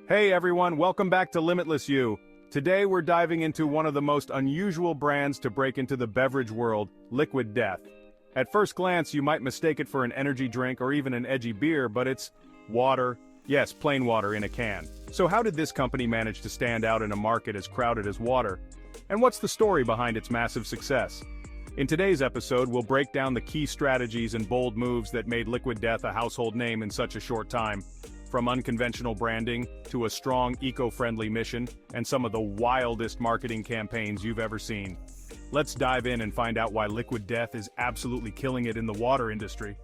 Hey everyone, welcome back to Limitless You. Today we're diving into one of the most unusual brands to break into the beverage world, Liquid Death. At first glance, you might mistake it for an energy drink or even an edgy beer, but it's water. Yes, plain water in a can. So how did this company manage to stand out in a market as crowded as water? And what's the story behind its massive success? In today's episode, we'll break down the key strategies and bold moves that made Liquid Death a household name in such a short time. From unconventional branding to a strong eco-friendly mission and some of the wildest marketing campaigns you've ever seen. Let's dive in and find out why Liquid Death is absolutely killing it in the water industry.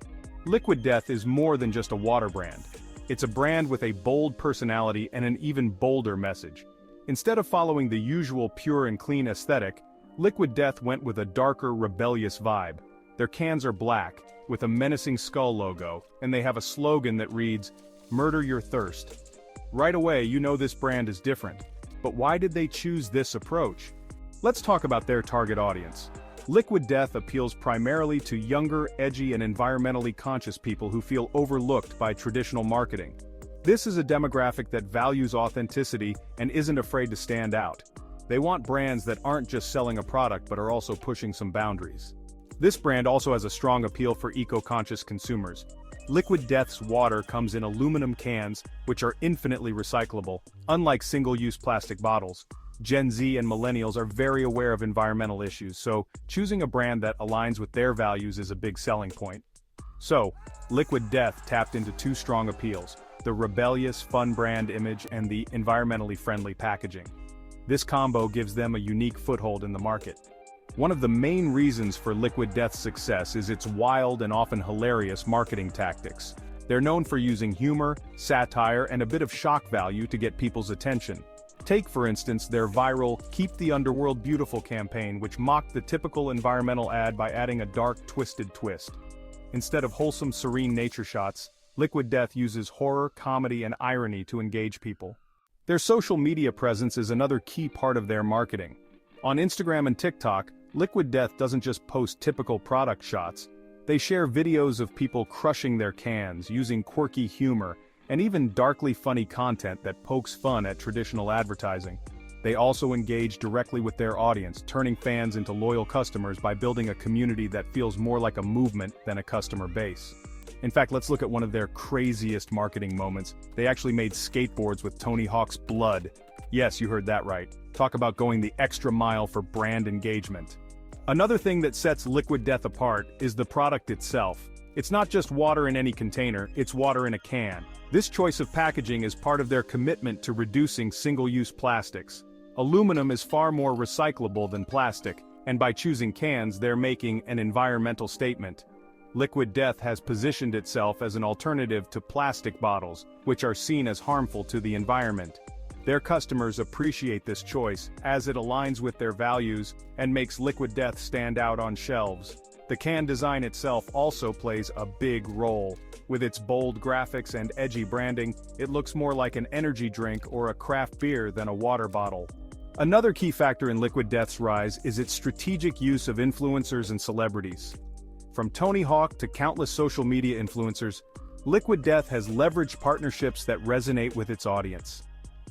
Liquid Death is more than just a water brand. It's a brand with a bold personality and an even bolder message. Instead of following the usual pure and clean aesthetic, Liquid Death went with a darker, rebellious vibe. Their cans are black, with a menacing skull logo, and they have a slogan that reads, "Murder your thirst." Right away, you know this brand is different. But why did they choose this approach? Let's talk about their target audience. Liquid Death appeals primarily to younger, edgy, and environmentally conscious people who feel overlooked by traditional marketing. This is a demographic that values authenticity and isn't afraid to stand out. They want brands that aren't just selling a product but are also pushing some boundaries. This brand also has a strong appeal for eco-conscious consumers. Liquid Death's water comes in aluminum cans, which are infinitely recyclable, unlike single-use plastic bottles. Gen Z and millennials are very aware of environmental issues, so choosing a brand that aligns with their values is a big selling point. So, Liquid Death tapped into two strong appeals: the rebellious, fun brand image and the environmentally friendly packaging. This combo gives them a unique foothold in the market. One of the main reasons for Liquid Death's success is its wild and often hilarious marketing tactics. They're known for using humor, satire, and a bit of shock value to get people's attention. Take, for instance, their viral "Keep the Underworld Beautiful" campaign, which mocked the typical environmental ad by adding a dark, twisted twist. Instead of wholesome, serene nature shots, Liquid Death uses horror, comedy, and irony to engage people. Their social media presence is another key part of their marketing. On Instagram and TikTok, Liquid Death doesn't just post typical product shots. They share videos of people crushing their cans, using quirky humor, and even darkly funny content that pokes fun at traditional advertising. They also engage directly with their audience, turning fans into loyal customers by building a community that feels more like a movement than a customer base. In fact, let's look at one of their craziest marketing moments. They actually made skateboards with Tony Hawk's blood. Yes, you heard that right. Talk about going the extra mile for brand engagement. Another thing that sets Liquid Death apart is the product itself. It's not just water in any container, it's water in a can. This choice of packaging is part of their commitment to reducing single-use plastics. Aluminum is far more recyclable than plastic, and by choosing cans, they're making an environmental statement. Liquid Death has positioned itself as an alternative to plastic bottles, which are seen as harmful to the environment. Their customers appreciate this choice, as it aligns with their values and makes Liquid Death stand out on shelves. The can design itself also plays a big role. With its bold graphics and edgy branding, it looks more like an energy drink or a craft beer than a water bottle. Another key factor in Liquid Death's rise is its strategic use of influencers and celebrities. From Tony Hawk to countless social media influencers, Liquid Death has leveraged partnerships that resonate with its audience.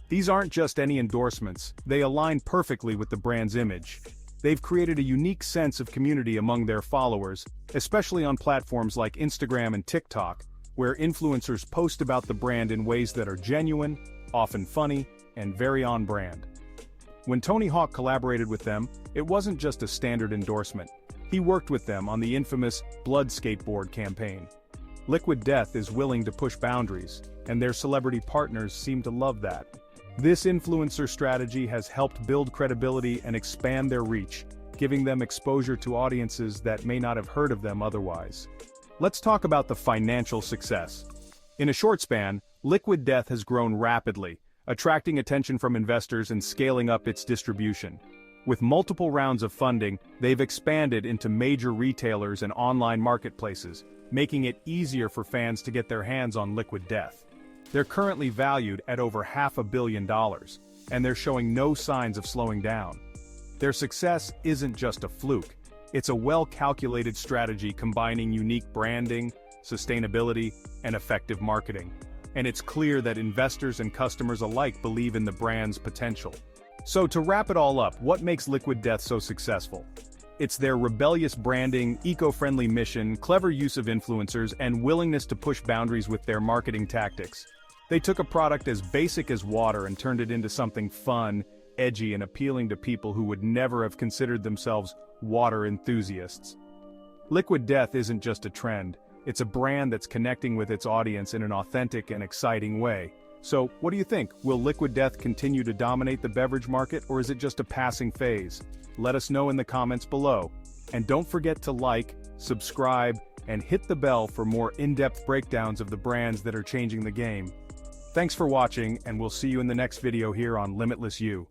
These aren't just any endorsements, they align perfectly with the brand's image. They've created a unique sense of community among their followers, especially on platforms like Instagram and TikTok, where influencers post about the brand in ways that are genuine, often funny, and very on-brand. When Tony Hawk collaborated with them, it wasn't just a standard endorsement. He worked with them on the infamous Blood Skateboard campaign. Liquid Death is willing to push boundaries, and their celebrity partners seem to love that. This influencer strategy has helped build credibility and expand their reach, giving them exposure to audiences that may not have heard of them otherwise. Let's talk about the financial success. In a short span, Liquid Death has grown rapidly, attracting attention from investors and scaling up its distribution. With multiple rounds of funding, they've expanded into major retailers and online marketplaces, making it easier for fans to get their hands on Liquid Death. They're currently valued at over $500 million, and they're showing no signs of slowing down. Their success isn't just a fluke, it's a well-calculated strategy combining unique branding, sustainability, and effective marketing. and it's clear that investors and customers alike believe in the brand's potential. So to wrap it all up, what makes Liquid Death so successful? It's their rebellious branding, eco-friendly mission, clever use of influencers, and willingness to push boundaries with their marketing tactics. They took a product as basic as water and turned it into something fun, edgy, and appealing to people who would never have considered themselves water enthusiasts. Liquid Death isn't just a trend, it's a brand that's connecting with its audience in an authentic and exciting way. So, what do you think? Will Liquid Death continue to dominate the beverage market, or is it just a passing phase? Let us know in the comments below. And don't forget to like, subscribe, and hit the bell for more in-depth breakdowns of the brands that are changing the game. Thanks for watching, and we'll see you in the next video here on Limitless You.